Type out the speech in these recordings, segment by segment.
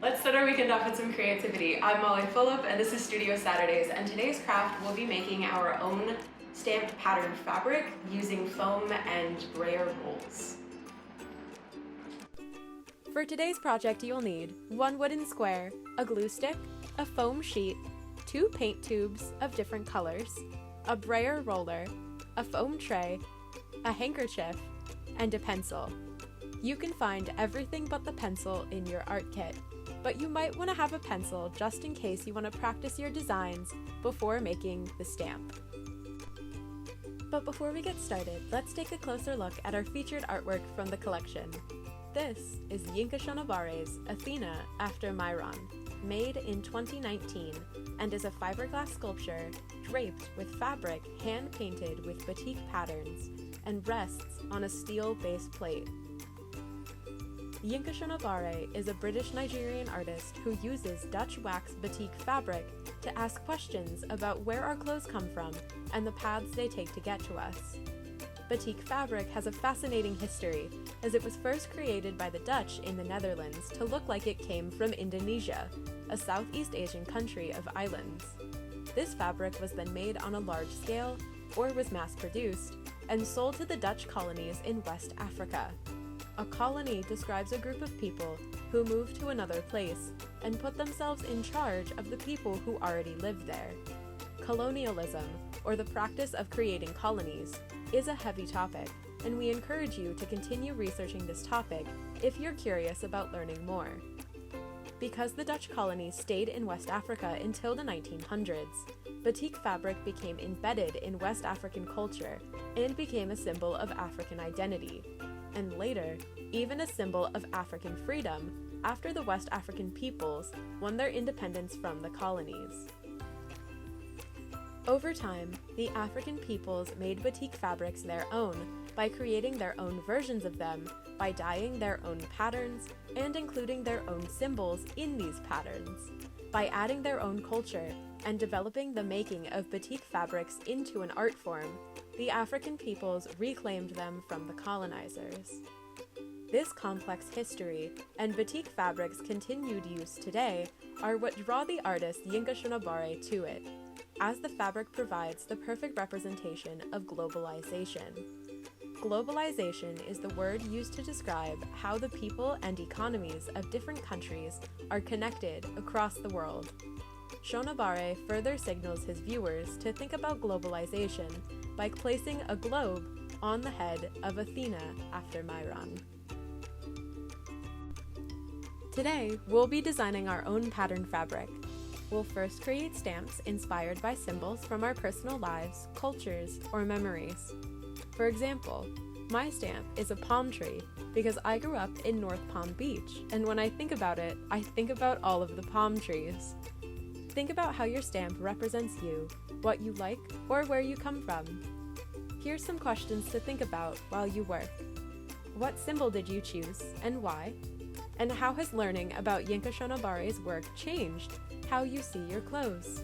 Let's start our weekend off with some creativity. I'm Molly Fulop and this is Studio Saturdays, and today's craft will be making our own stamped pattern fabric using foam and brayer rolls. For today's project you'll need one wooden square, a glue stick, a foam sheet, 2 paint tubes of different colors, a brayer roller, a foam tray, a handkerchief, and a pencil. You can find everything but the pencil in your art kit, but you might want to have a pencil just in case you want to practice your designs before making the stamp. But before we get started, let's take a closer look at our featured artwork from the collection. This is Yinka Shonibare's Athena after Myron, made in 2019, and is a fiberglass sculpture draped with fabric hand-painted with batik patterns and rests on a steel base plate. Yinka Shonibare is a British-Nigerian artist who uses Dutch wax batik fabric to ask questions about where our clothes come from and the paths they take to get to us. Batik fabric has a fascinating history, as it was first created by the Dutch in the Netherlands to look like it came from Indonesia, a Southeast Asian country of islands. This fabric was then made on a large scale, or was mass-produced, and sold to the Dutch colonies in West Africa. A colony describes a group of people who moved to another place and put themselves in charge of the people who already lived there. Colonialism, or the practice of creating colonies, is a heavy topic, and we encourage you to continue researching this topic if you're curious about learning more. Because the Dutch colonies stayed in West Africa until the 1900s, batik fabric became embedded in West African culture and became a symbol of African identity, and later, even a symbol of African freedom after the West African peoples won their independence from the colonies. Over time, the African peoples made batik fabrics their own by creating their own versions of them, by dyeing their own patterns, and including their own symbols in these patterns. By adding their own culture and developing the making of batik fabrics into an art form, the African peoples reclaimed them from the colonizers. This complex history and batik fabric's continued use today are what draw the artist Yinka Shonibare to it, as the fabric provides the perfect representation of globalization. Globalization is the word used to describe how the people and economies of different countries are connected across the world. Shonibare further signals his viewers to think about globalization by placing a globe on the head of Athena after Myron. Today, we'll be designing our own pattern fabric. We'll first create stamps inspired by symbols from our personal lives, cultures, or memories. For example, my stamp is a palm tree because I grew up in North Palm Beach, and when I think about it, I think about all of the palm trees. Think about how your stamp represents you, what you like, or where you come from. Here's some questions to think about while you work. What symbol did you choose, and why? And how has learning about Yinka Shonibare's work changed how you see your clothes?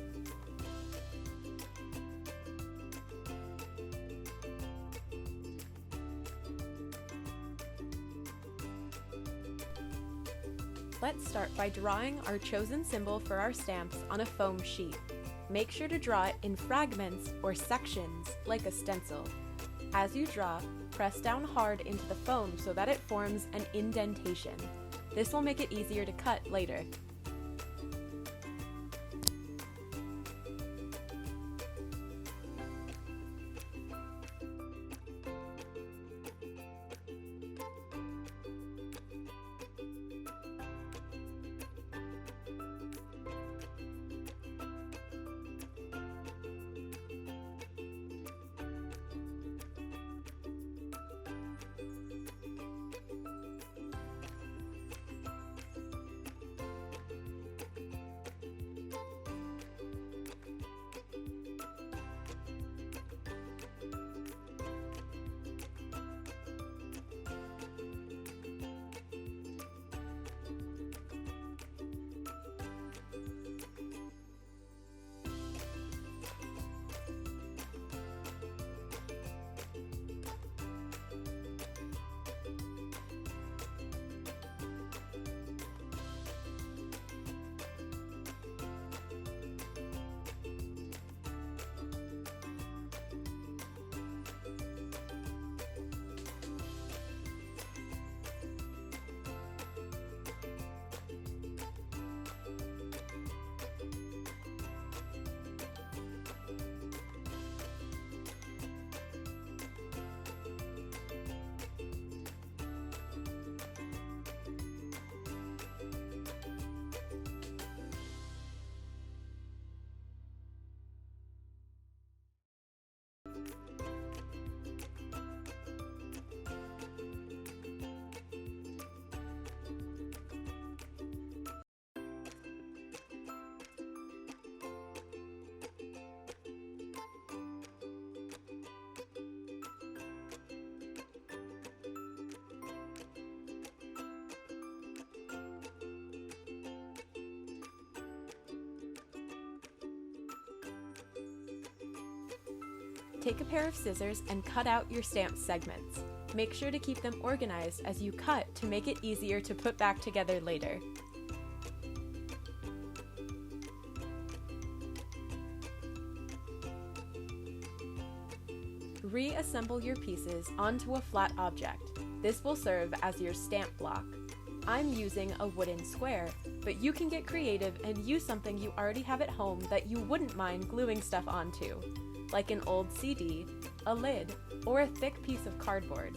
Let's start by drawing our chosen symbol for our stamps on a foam sheet. Make sure to draw it in fragments or sections, like a stencil. As you draw, press down hard into the foam so that it forms an indentation. This will make it easier to cut later. Take a pair of scissors and cut out your stamp segments. Make sure to keep them organized as you cut to make it easier to put back together later. Reassemble your pieces onto a flat object. This will serve as your stamp block. I'm using a wooden square, but you can get creative and use something you already have at home that you wouldn't mind gluing stuff onto, like an old CD, a lid, or a thick piece of cardboard.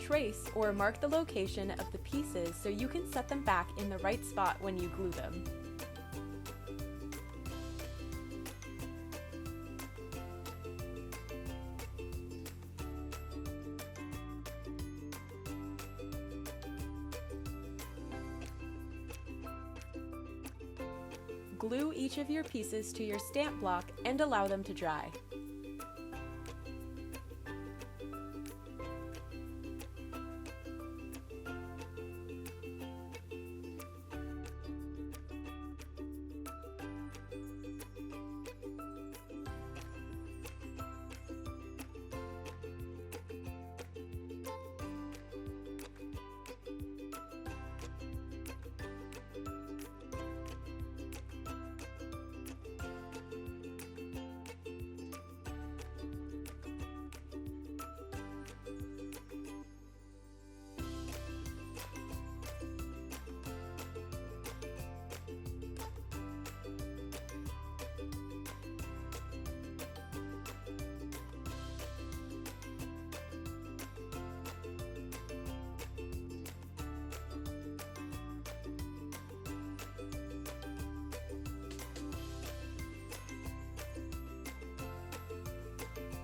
Trace or mark the location of the pieces so you can set them back in the right spot when you glue them. Glue each of your pieces to your stamp block and allow them to dry.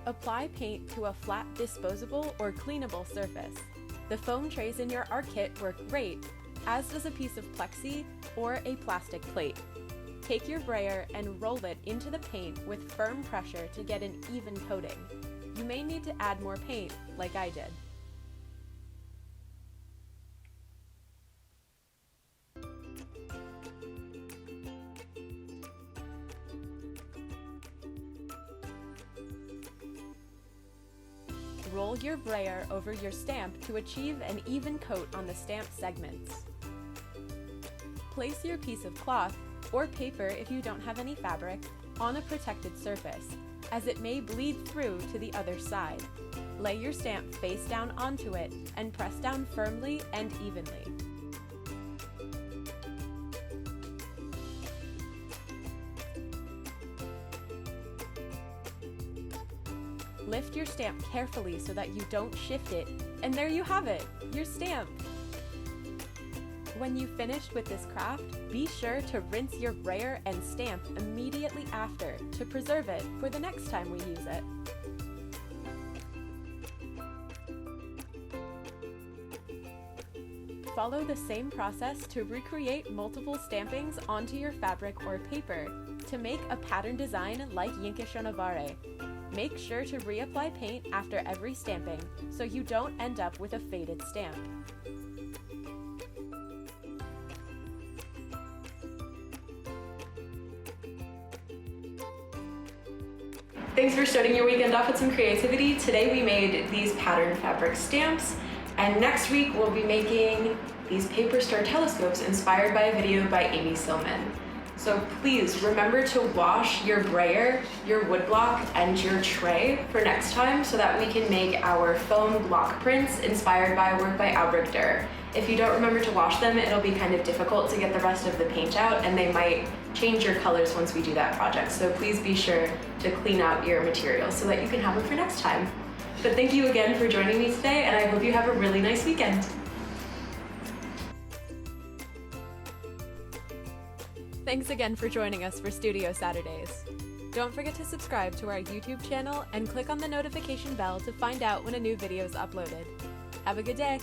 Apply paint to a flat disposable or cleanable surface. The foam trays in your art kit work great, as does a piece of plexi or a plastic plate. Take your brayer and roll it into the paint with firm pressure to get an even coating. You may need to add more paint, like I did. Roll your brayer over your stamp to achieve an even coat on the stamp segments. Place your piece of cloth, or paper if you don't have any fabric, on a protected surface, as it may bleed through to the other side. Lay your stamp face down onto it and press down firmly and evenly. Lift your stamp carefully so that you don't shift it, and there you have it, your stamp! When you've finished with this craft, be sure to rinse your brayer and stamp immediately after to preserve it for the next time we use it. Follow the same process to recreate multiple stampings onto your fabric or paper to make a pattern design like Yinka Shonibare. Make sure to reapply paint after every stamping so you don't end up with a faded stamp. Thanks for starting your weekend off with some creativity. Today we made these pattern fabric stamps, and next week we'll be making these paper star telescopes inspired by a video by Amy Silman. So please remember to wash your brayer, your woodblock, and your tray for next time so that we can make our foam block prints inspired by a work by Albrecht Dürer. If you don't remember to wash them, it'll be kind of difficult to get the rest of the paint out, and they might change your colors once we do that project. So please be sure to clean out your materials so that you can have them for next time. But thank you again for joining me today, and I hope you have a really nice weekend. Thanks again for joining us for Studio Saturdays. Don't forget to subscribe to our YouTube channel and click on the notification bell to find out when a new video is uploaded. Have a good day!